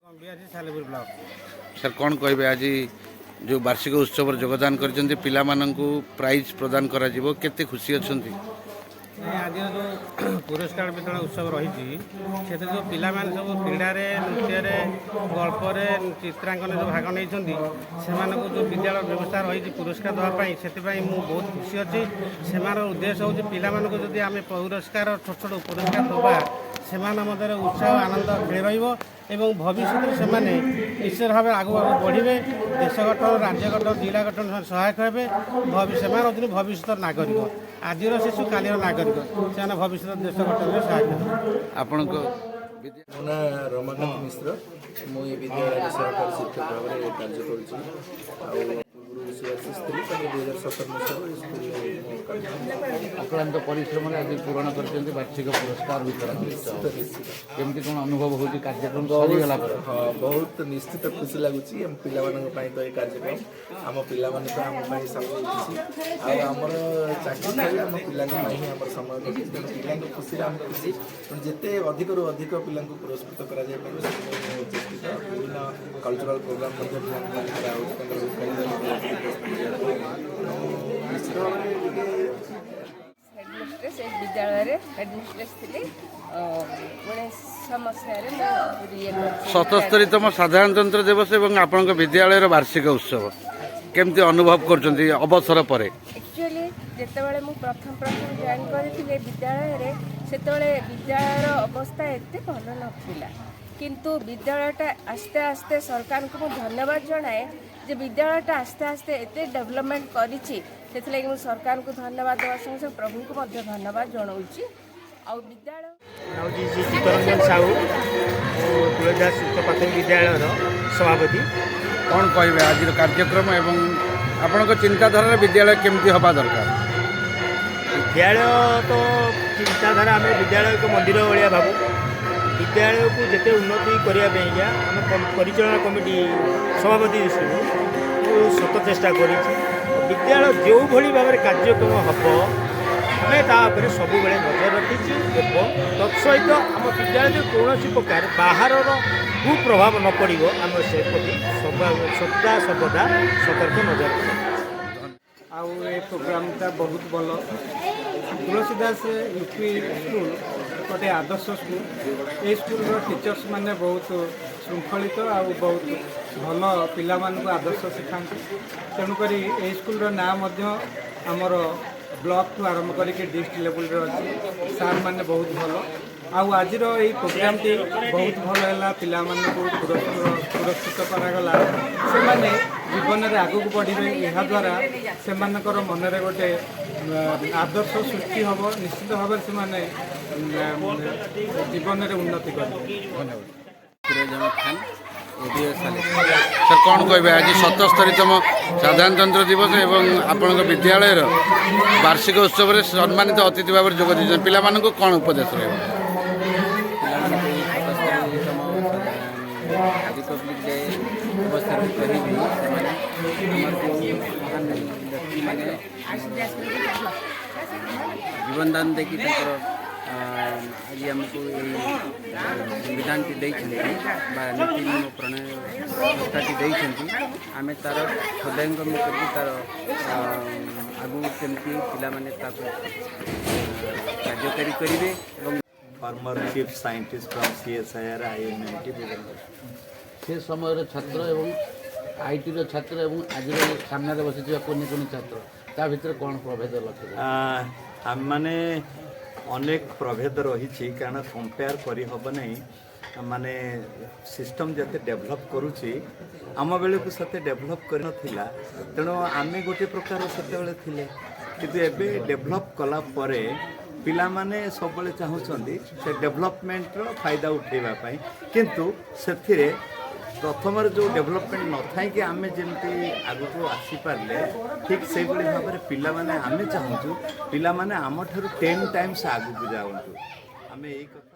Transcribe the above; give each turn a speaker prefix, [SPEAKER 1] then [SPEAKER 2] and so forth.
[SPEAKER 1] Bihar Salepur block
[SPEAKER 2] sir कौन कहे आज जो वार्षिक उत्सव योगदान करछन्ती पिला माननकु प्राइज प्रदान करा जिवो केते खुशी अछन्ती।
[SPEAKER 1] आज जो पुरस्कार वितरण उत्सव रही जो पिला सब क्रीड़ा नृत्य गल्परे चित्रांकन जो भाग नहीं जो विद्यालय व्यवस्था रही पुरस्कार देवाई से बहुत खुशी अच्छी से उद्देश्य हूँ पिला जदि आम पुरस्कार छोट छोट पुरस्कार दबा से उत्साह आनंद खेल रही भविष्य से निश्चित भाव आगू आगू बढ़े देश गठन राज्य गठन जिला गठन सहायक हे से भविष्य नागरिक आज शिशु काली नागरिक से भविष्य देश गठन में सहायक
[SPEAKER 2] आपण
[SPEAKER 3] मो ना रमाकांत मिश्र मुझे विद्यालय सरकारी शिक्षक भाव में कार्य कर स्त्री 2017
[SPEAKER 2] अक्लांत परिश्रम आज पूरण कर वार्षिक पुरस्कार वितरण केमती कौन अनुभव हो कार्यक्रम सरीगला
[SPEAKER 3] बहुत निश्चित खुशी लगुच पाई तो ये कार्यक्रम आम पाई सब आमर चाकरी आम पार समय पिला खुशी आम खुशी जिते अधिक रू अधिक पिला पुरस्कृत कर चेष्टित विभिन्न कल्चरल प्रोग्राम
[SPEAKER 4] विद्यालय हेडमिस्ट्रेस थी 19 मसीह
[SPEAKER 2] 77तम साधारणतंत्र दिवस एवं आपण विद्यालय वार्षिक उत्सव केमती अनुभव कर अवसर पर
[SPEAKER 4] एक्चुअली जितेबाला मुझे प्रथम जॉइन करी विद्यालय से विद्यालय अवस्था एत भल ना किंतु विद्यालयटा आस्ते आस्ते सरकार को धन्यवाद जनाए जे विद्यालयटा आस्ते आस्ते एत डेवलपमेंट करी सरकार को धन्यवाद देवा संगे प्रभु को धन्यवाद जनाऊँगी आ विद्यालय
[SPEAKER 1] चित्तरंजन साहू तुलसीदास उच्च प्राथमिक विद्यालय सभापति
[SPEAKER 2] कौन कहे आज कार्यक्रम एवं आपण चिंताधारा विद्यालय केमती हवा दरकार।
[SPEAKER 1] विद्यालय तो चिंताधारा आम विद्यालय को मंदिर भाया भावु विद्यालय को जिते उन्नति करने आम परिचालना कमिटी सभापति दृष्टि सत चेष्टा कर विद्यालय जो भली भाव कार्यक्रम हम आम सब नजर रखी तत्सहित आम विद्यालय कौन प्रकार बाहर कुप्रभाव न पड़ो आम से सदा सर्वदा सतर्क नजर आउ ये प्रोग्रामटा बहुत भल तुलसीदास यूपी स्कूल गोटे आदर्श स्कूल ये स्कूल टीचर्स माने बहुत श्रृंखलित आ बहुत भल पिला आदर्श शिखा तेणुक ये स्कूल नाम आमर ब्लॉक टू आरंभ करके डिस्ट्रिक्ट लेवल अच्छी सार मैंने बहुत भल आज प्रोग्राम टी बहुत भल है पिला पुरस्कृत करागला से जीवन में आग को बढ़े यह द्वारा से मनरे गोटे आदर्श सृष्टि हम निश्चित भाव से जीवन में उन्नति कर
[SPEAKER 2] सर कौन कहे आज 77तम साधारणतंत्र दिवस एवं आपण विद्यालय वार्षिक उत्सव में सम्मानित अतिथि भाव जोग दी पिला कौन उपदेश रहा
[SPEAKER 5] रिपब्लिक डे अवसर कही जीवनदान देखी आज आमको संविधान टी नीति नियम प्रणय व्यवस्था आम तार हृदयंगम कर तार आगू केमती पिलाने कार्यकारी करेंगे
[SPEAKER 3] former chief scientist from CSIR IMIT
[SPEAKER 2] से समय छात्र एवं आईटी छात्र एवं आज सामने बसी कुनि कुनि छात्र ता भीतर कौन प्रभेद लक्ष्य
[SPEAKER 3] आम माने अनेक प्रभेद रही कारण कंपेयर करी हब नहीं माने सिस्टम जते डेवलप करुची आम बेले को सते डेवलप कर नथिला तेणु आमे गोटे प्रकार सेते थिले किंतु एबे डेवलप कला परे पिला माने सब बेले चाहूचंदी से डेवलपमेंट रो फायदा उठेबा पाई किंतु सेथिरे प्रथम जो डेवलपमेंट न था कि आम जमी आग को आसीपारे ठीक से भाव में पिला माने आमे चाहूँ पिला माने आम ठारू 10 टाइम्स आगू जाऊँ आम यही कथा।